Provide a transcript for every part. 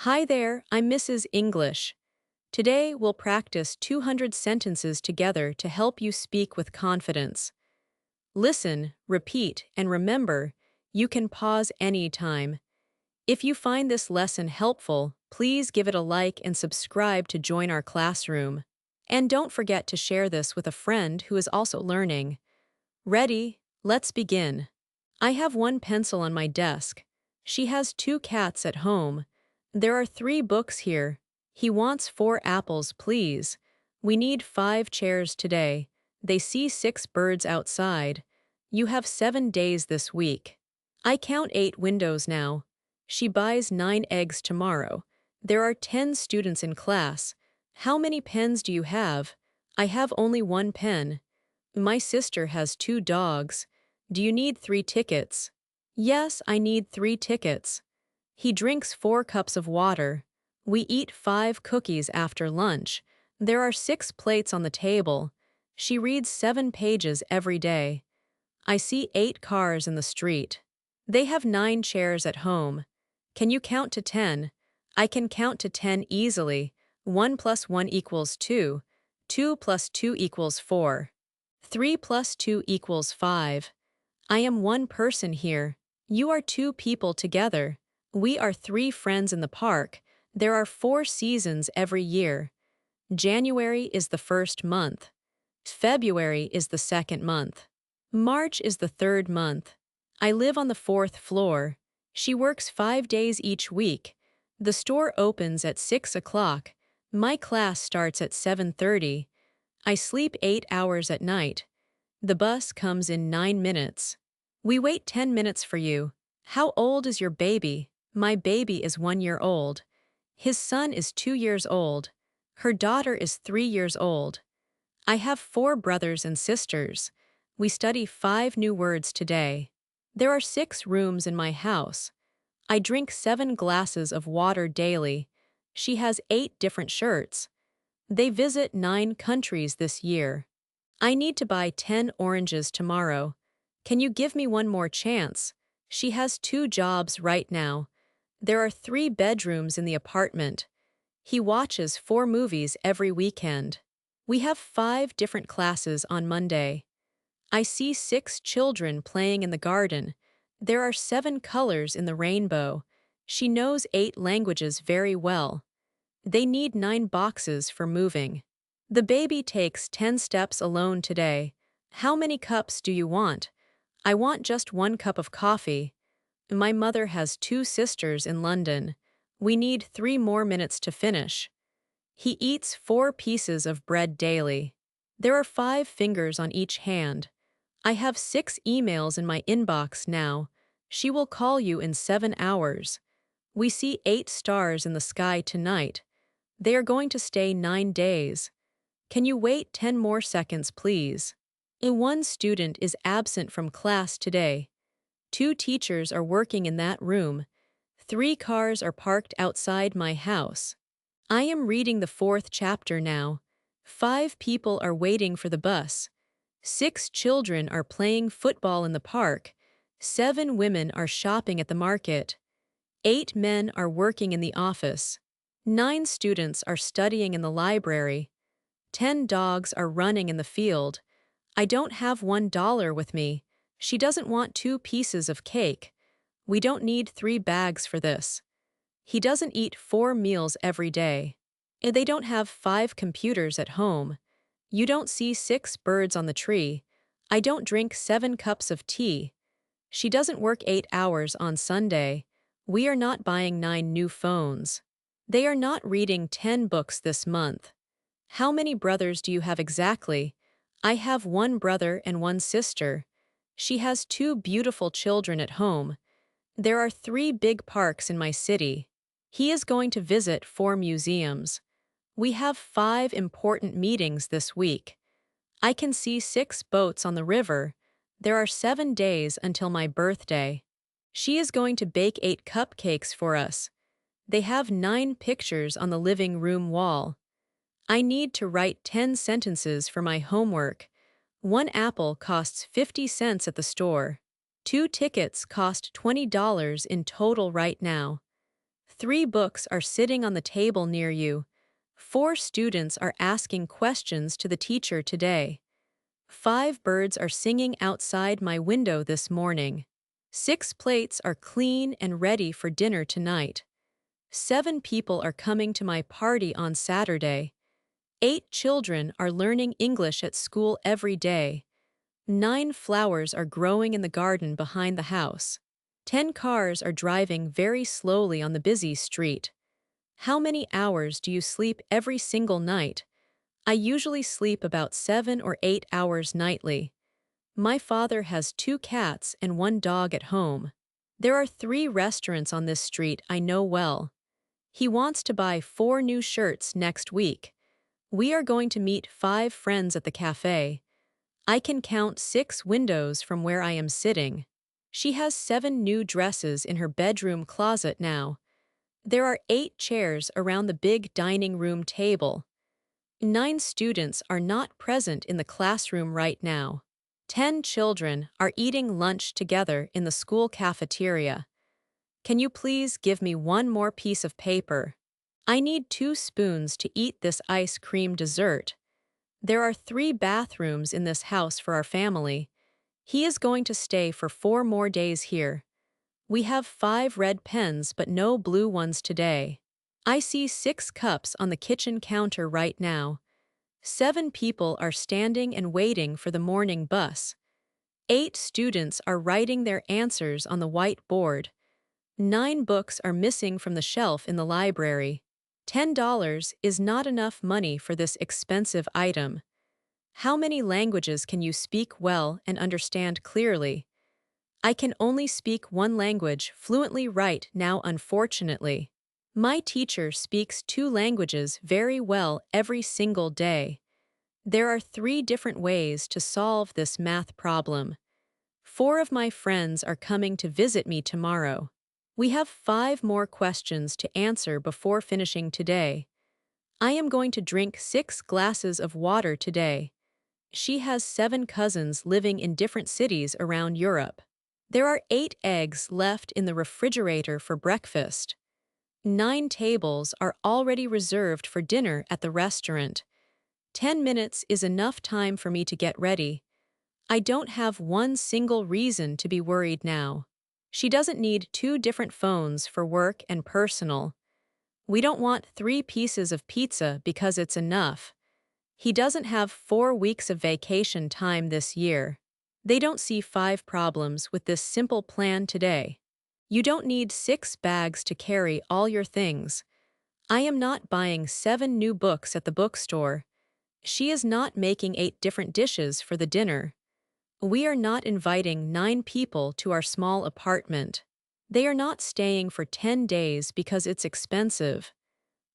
Hi there, I'm Mrs. English. Today we'll practice 200 sentences together to help you speak with confidence. Listen, repeat, and remember, you can pause anytime. If you find this lesson helpful, please give it a like and subscribe to join our classroom. And don't forget to share this with a friend who is also learning. Ready? Let's begin. I have one pencil on my desk. She has two cats at home. There are three books here. He wants 4 apples, please. We need 5 chairs today. They see 6 birds outside. You have 7 days this week. I count 8 windows now. She buys 9 eggs tomorrow. There are 10 students in class. How many pens do you have? I have only one pen. My sister has 2 dogs. Do you need 3 tickets? Yes, I need 3 tickets. He drinks 4 cups of water. We eat 5 cookies after lunch. There are 6 plates on the table. She reads 7 pages every day. I see 8 cars in the street. They have 9 chairs at home. Can you count to 10? I can count to 10 easily. 1 plus 1 equals 2. 2 plus 2 equals 4. 3 plus 2 equals 5. I am one person here. You are 2 people together. We are 3 friends in the park. There are 4 seasons every year. January is the first month. February is the second month. March is the third month. I live on the fourth floor. She works 5 days each week. The store opens at 6 o'clock. My class starts at 7:30. I sleep 8 hours at night. The bus comes in 9 minutes. We wait 10 minutes for you. How old is your baby? My baby is 1 year old. His son is 2 years old. Her daughter is 3 years old. I have 4 brothers and sisters. We study 5 new words today. There are 6 rooms in my house. I drink 7 glasses of water daily. She has 8 different shirts. They visit 9 countries this year. I need to buy 10 oranges tomorrow. Can you give me one more chance? She has 2 jobs right now. There are 3 bedrooms in the apartment. He watches 4 movies every weekend. We have 5 different classes on Monday. I see 6 children playing in the garden. There are 7 colors in the rainbow. She knows 8 languages very well. They need 9 boxes for moving. The baby takes 10 steps alone today. How many cups do you want? I want just 1 cup of coffee. My mother has 2 sisters in London. We need 3 more minutes to finish. He eats 4 pieces of bread daily. There are 5 fingers on each hand. I have 6 emails in my inbox now. She will call you in 7 hours. We see 8 stars in the sky tonight. They are going to stay 9 days. Can you wait 10 more seconds, please? One student is absent from class today. 2 teachers are working in that room. 3 cars are parked outside my house. I am reading the 4th chapter now. 5 people are waiting for the bus. 6 children are playing football in the park. 7 women are shopping at the market. 8 men are working in the office. 9 students are studying in the library. 10 dogs are running in the field. I don't have $1 with me. She doesn't want 2 pieces of cake. We don't need 3 bags for this. He doesn't eat 4 meals every day. And they don't have 5 computers at home. You don't see 6 birds on the tree. I don't drink 7 cups of tea. She doesn't work 8 hours on Sunday. We are not buying 9 new phones. They are not reading 10 books this month. How many brothers do you have exactly? I have 1 brother and 1 sister. She has 2 beautiful children at home. There are 3 big parks in my city. He is going to visit 4 museums. We have 5 important meetings this week. I can see 6 boats on the river. There are 7 days until my birthday. She is going to bake 8 cupcakes for us. They have 9 pictures on the living room wall. I need to write 10 sentences for my homework. 1 apple costs 50 cents at the store. 2 tickets cost $20 in total right now. 3 books are sitting on the table near you. 4 students are asking questions to the teacher today. 5 birds are singing outside my window this morning. 6 plates are clean and ready for dinner tonight. 7 people are coming to my party on Saturday. 8 children are learning English at school every day. 9 flowers are growing in the garden behind the house. 10 cars are driving very slowly on the busy street. How many hours do you sleep every single night? I usually sleep about 7 or 8 hours nightly. My father has 2 cats and 1 dog at home. There are 3 restaurants on this street I know well. He wants to buy 4 new shirts next week. We are going to meet 5 friends at the cafe. I can count 6 windows from where I am sitting. She has 7 new dresses in her bedroom closet now. There are 8 chairs around the big dining room table. 9 students are not present in the classroom right now. 10 children are eating lunch together in the school cafeteria. Can you please give me 1 more piece of paper? I need 2 spoons to eat this ice cream dessert. There are 3 bathrooms in this house for our family. He is going to stay for 4 more days here. We have 5 red pens but no blue ones today. I see 6 cups on the kitchen counter right now. 7 people are standing and waiting for the morning bus. 8 students are writing their answers on the whiteboard. 9 books are missing from the shelf in the library. $10 is not enough money for this expensive item. How many languages can you speak well and understand clearly? I can only speak 1 language fluently right now, unfortunately. My teacher speaks 2 languages very well every single day. There are 3 different ways to solve this math problem. 4 of my friends are coming to visit me tomorrow. We have 5 more questions to answer before finishing today. I am going to drink 6 glasses of water today. She has 7 cousins living in different cities around Europe. There are 8 eggs left in the refrigerator for breakfast. 9 tables are already reserved for dinner at the restaurant. 10 minutes is enough time for me to get ready. I don't have 1 single reason to be worried now. She doesn't need 2 different phones for work and personal. We don't want 3 pieces of pizza because it's enough. He doesn't have 4 weeks of vacation time this year. They don't see 5 problems with this simple plan today. You don't need 6 bags to carry all your things. I am not buying 7 new books at the bookstore. She is not making 8 different dishes for the dinner. We are not inviting 9 people to our small apartment. They are not staying for 10 days because it's expensive.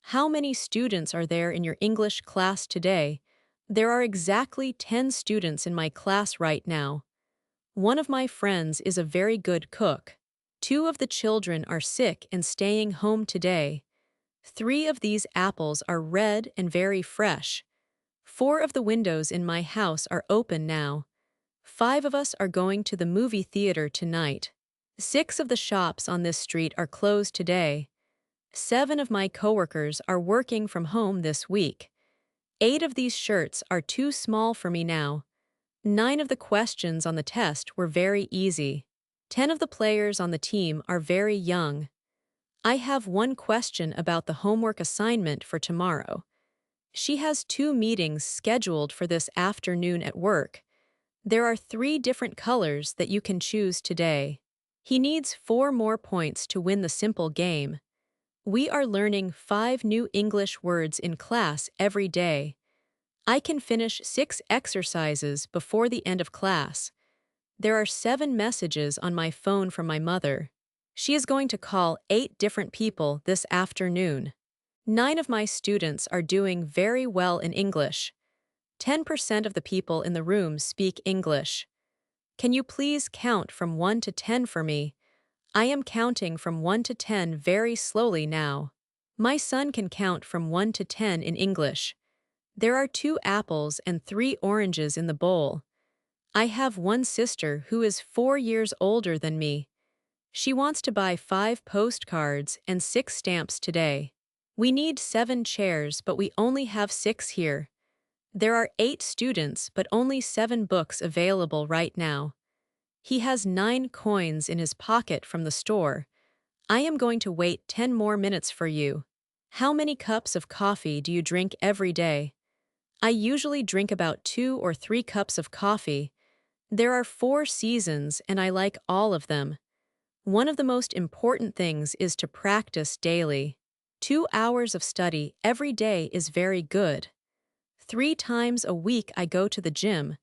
How many students are there in your English class today? There are exactly 10 students in my class right now. One of my friends is a very good cook. 2 of the children are sick and staying home today. 3 of these apples are red and very fresh. 4 of the windows in my house are open now. 5 of us are going to the movie theater tonight. 6 of the shops on this street are closed today. 7 of my coworkers are working from home this week. 8 of these shirts are too small for me now. 9 of the questions on the test were very easy. 10 of the players on the team are very young. I have 1 question about the homework assignment for tomorrow. She has 2 meetings scheduled for this afternoon at work. There are 3 different colors that you can choose today. He needs 4 more points to win the simple game. We are learning 5 new English words in class every day. I can finish 6 exercises before the end of class. There are 7 messages on my phone from my mother. She is going to call 8 different people this afternoon. 9 of my students are doing very well in English. 10% of the people in the room speak English. Can you please count from 1 to 10 for me? I am counting from 1 to 10 very slowly now. My son can count from 1 to 10 in English. There are 2 apples and 3 oranges in the bowl. I have 1 sister who is 4 years older than me. She wants to buy 5 postcards and 6 stamps today. We need 7 chairs, but we only have 6 here. There are 8 students, but only 7 books available right now. He has 9 coins in his pocket from the store. I am going to wait 10 more minutes for you. How many cups of coffee do you drink every day? I usually drink about 2 or 3 cups of coffee. There are 4 seasons, and I like all of them. One of the most important things is to practice daily. 2 hours of study every day is very good. 3 times a week I go to the gym.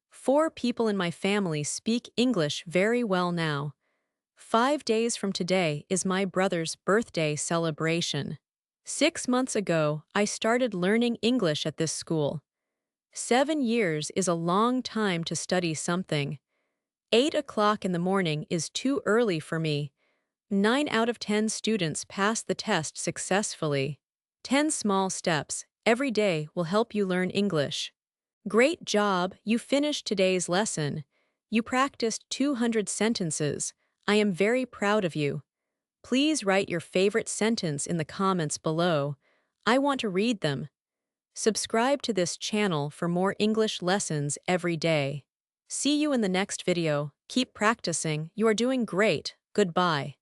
4 people in my family speak English very well now. 5 days from today is my brother's birthday celebration. 6 months ago, I started learning English at this school. 7 years is a long time to study something. 8 o'clock in the morning is too early for me. 9 out of 10 students pass the test successfully. 10 small steps every day will help you learn English. Great job, you finished today's lesson. You practiced 200 sentences. I am very proud of you. Please write your favorite sentence in the comments below. I want to read them. Subscribe to this channel for more English lessons every day. See you in the next video. Keep practicing. You are doing great. Goodbye.